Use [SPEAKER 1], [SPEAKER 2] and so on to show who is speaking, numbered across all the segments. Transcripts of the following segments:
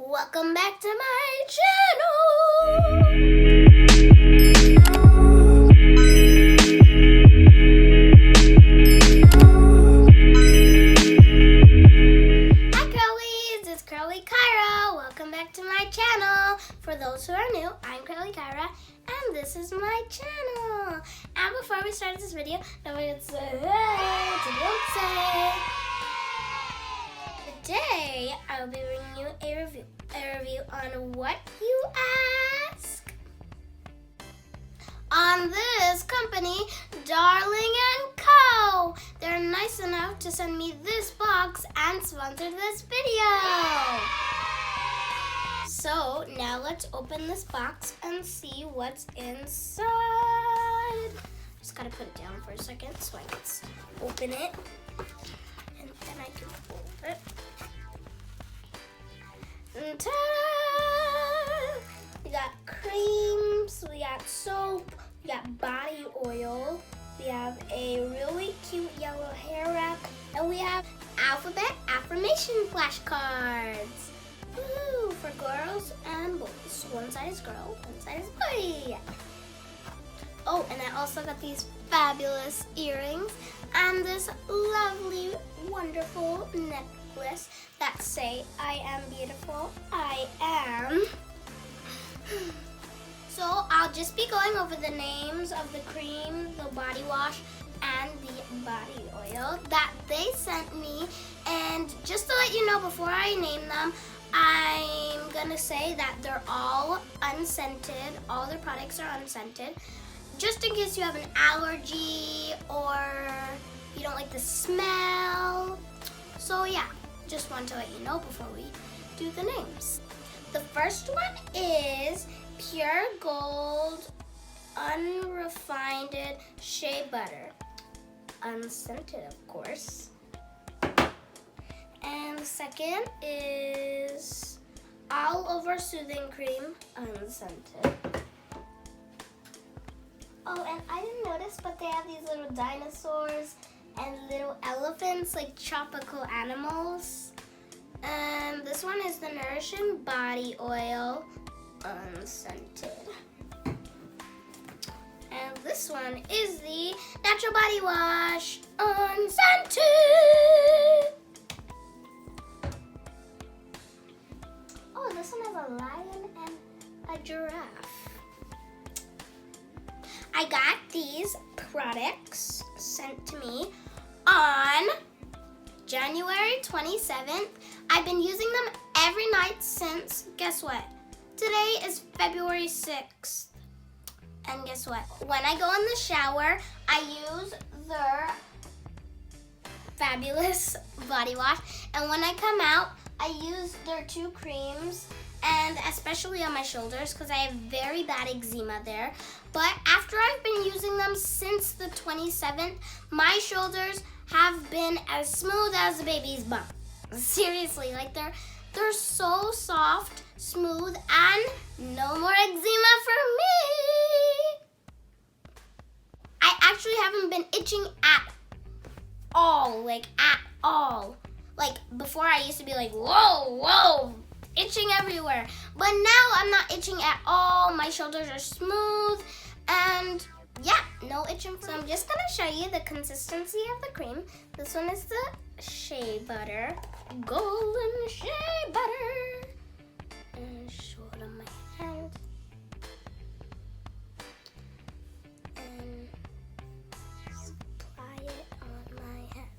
[SPEAKER 1] Welcome back to my channel! Hi Curlies, it's Curly Kyra. Welcome back to my channel. For those who are new, I'm Curly Kyra and this is my channel. And before we start this video, don't forget to say hey to Beyonce. Today, I will be bringing you a review on What You Ask. On this company, Darling & Co. They're nice enough to send me this box and sponsor this video. So, now let's open this box and see what's inside. Just gotta put it down for a second so I can open it. And then I can fold it. And ta-da! We got creams, we got soap, we got body oil, we have a really cute yellow hair wrap, and we have alphabet affirmation flashcards. Woo! For girls and boys. One side is girl, one side is boy. Oh, and I also got these fabulous earrings and this lovely, wonderful necklace that say, I am beautiful, I am. So I'll just be going over the names of the cream, the body wash, and the body oil that they sent me. And just to let you know, before I name them, I'm gonna say that they're all unscented. All their products are unscented. Just in case you have an allergy or you don't like the smell. So yeah, just want to let you know before we do the names. The first one is Pure Gold Unrefined Shea Butter. Unscented, of course. And the second is All Over Soothing Cream, unscented. Oh, and I didn't notice, but they have these little dinosaurs and little elephants, like tropical animals. And this one is the Nourishing Body Oil, unscented. And this one is the Natural Body Wash, unscented. Oh, this one has a lion and a giraffe. I got these products sent to me on January 27th. I've been using them every night since, guess what? Today is February 6th. And guess what? When I go in the shower, I use their fabulous body wash. And when I come out, I use their two creams, and especially on my shoulders because I have very bad eczema there. But after I've been using them since the 27th, my shoulders have been as smooth as a baby's bum. Seriously, like they're so soft, smooth, and no more eczema for me. I actually haven't been itching at all, like at all. Like before I used to be like, whoa, itching everywhere. But now I'm not itching at all. My shoulders are smooth and yeah, no itching. So I'm just gonna show you the consistency of the cream. This one is the shea butter, golden shea butter. And show it on my hand. And apply it on my hand.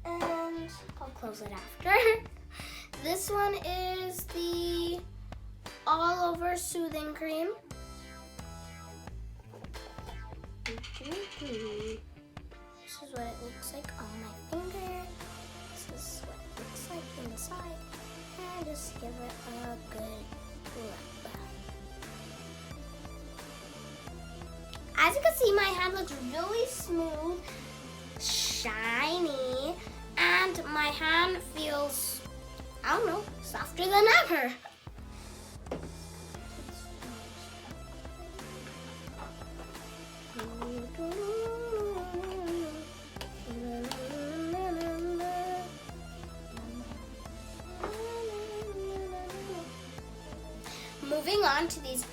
[SPEAKER 1] And I'll close it after. This one is the All Over Soothing Cream. This is what it looks like on my finger. This is what it looks like inside. And just give it a good rub. As you can see, my hand looks really smooth, shiny, and my hand feels, I don't know, softer than ever. on to these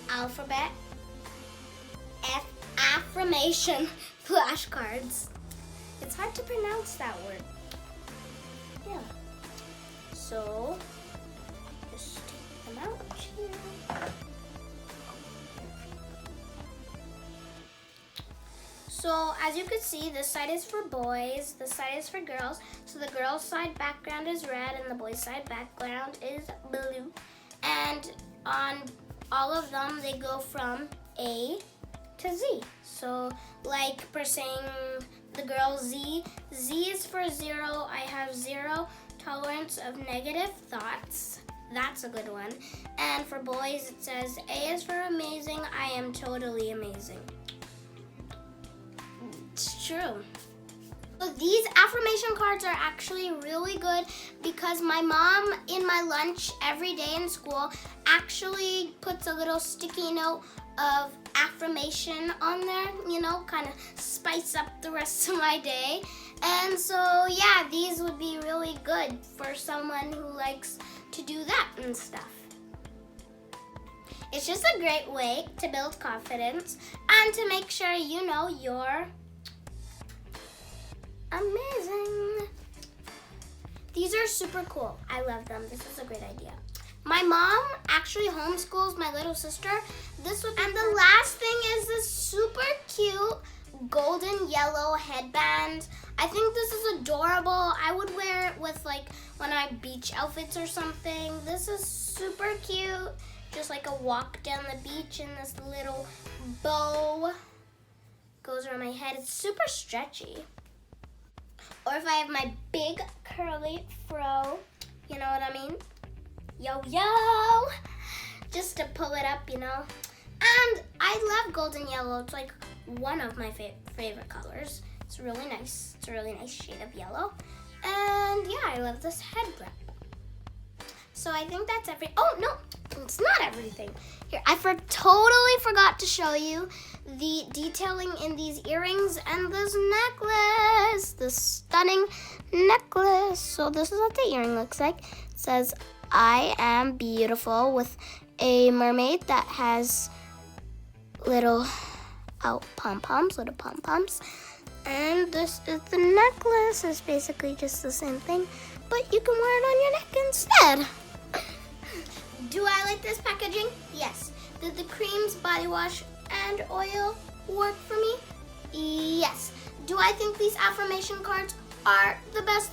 [SPEAKER 1] affirmation flashcards. It's hard to pronounce that word. Yeah. So, just take them out here. So, as you can see, this side is for boys, this side is for girls. So the girls' side background is red and the boys' side background is blue. And on all of them, they go from A to Z. So, like for saying the girl Z, Z is for 0. I have 0 tolerance of negative thoughts. That's a good one. And for boys, it says A is for amazing. I am totally amazing. It's true. So these affirmation cards are actually really good because my mom in my lunch every day in school actually puts a little sticky note of affirmation on there, you know, kind of spice up the rest of my day. And so yeah, these would be really good for someone who likes to do that and stuff. It's just a great way to build confidence and to make sure you know you're amazing. These are super cool. I love them. This is a great idea. My mom actually homeschools my little sister. And the last thing is this super cute golden yellow headband. I think this is adorable. I would wear it with like one of my beach outfits or something. This is super cute. Just like a walk down the beach and this little bow goes around my head. It's super stretchy. Or if I have my big curly fro, you know what I mean? Yo, yo! Just to pull it up, you know? And I love golden yellow. It's like one of my favorite colors. It's really nice. It's a really nice shade of yellow. And yeah, I love this head wrap. So I think that's oh, no, it's not everything. Here, I totally forgot to show you the detailing in these earrings and this necklace, this stunning necklace. So this is what the earring looks like. It says, I am beautiful, with a mermaid that has little pom-poms, little pom-poms. And this is the necklace. It's basically just the same thing, but you can wear it on your neck instead. Do I like this packaging? Yes. Did the creams, body wash, and oil work for me? Yes. Do I think these affirmation cards are the best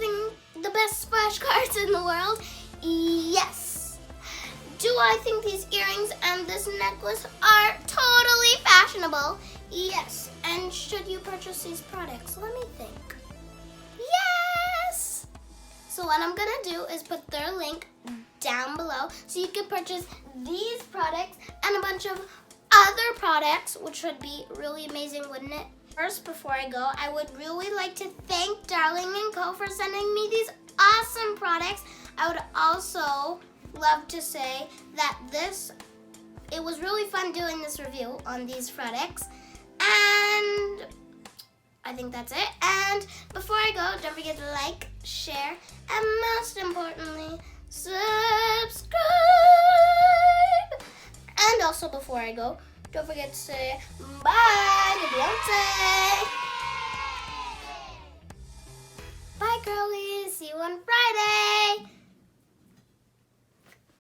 [SPEAKER 1] flashcards in the world? Yes. Do I think these earrings and this necklace are totally fashionable? Yes. And should you purchase these products? Let me think. Yes. So what I'm gonna do is put their link down below so you can purchase these products and a bunch of other products, which would be really amazing, wouldn't it? First, before I go, I would really like to thank Darling & Co. for sending me these awesome products. I would also love to say that it was really fun doing this review on these products. And I think that's it. And before I go, don't forget to like, share, and most importantly, subscribe. And also before I go, don't forget to say bye to Beyonce. Bye, girlies. See you on Friday.